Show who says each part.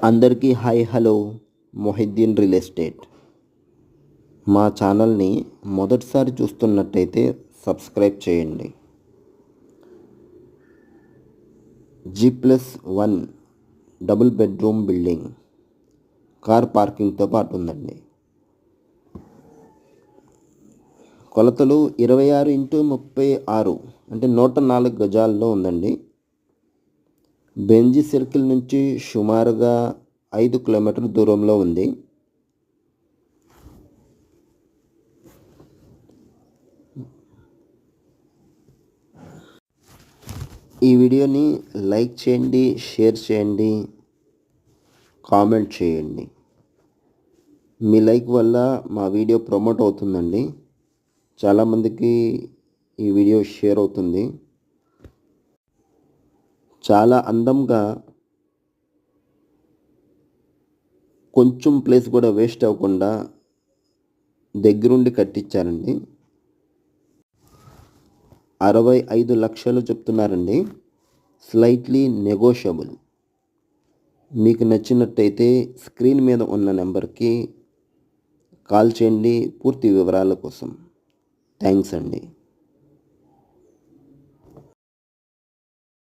Speaker 1: అందరికీ hi hello. Mohiddin real estate. మా ఛానల్ని మొదటిసారి చూస్తున్నట్టయితే సబ్స్క్రైబ్ చేయండి. G+1 double bedroom building car పార్కింగ్తో పాటు ఉందండి. కొలతలు 26x36 అంటే 104 గజాల్లో ఉందండి. బెంజీ సర్కిల్ నుంచి సుమారుగా 5 కిలోమీటర్ల దూరంలో ఉంది. ఈ వీడియోని లైక్ చేయండి, షేర్ చేయండి, కామెంట్ చేయండి. మీ లైక్ వల్ల మా వీడియో ప్రమోట్ అవుతుందండి. చాలామందికి ఈ వీడియో షేర్ అవుతుంది. చాలా అందంగా, కొంచెం ప్లేస్ కూడా వేస్ట్ అవ్వకుండా దగ్గరుండి కట్టించారండి. 65 లక్షలు చెప్తున్నారండి. Slightly negotiable. మీకు నచ్చినట్టయితే స్క్రీన్ మీద ఉన్న నెంబర్కి కాల్ చేయండి పూర్తి వివరాల కోసం. థ్యాంక్స్ అండి.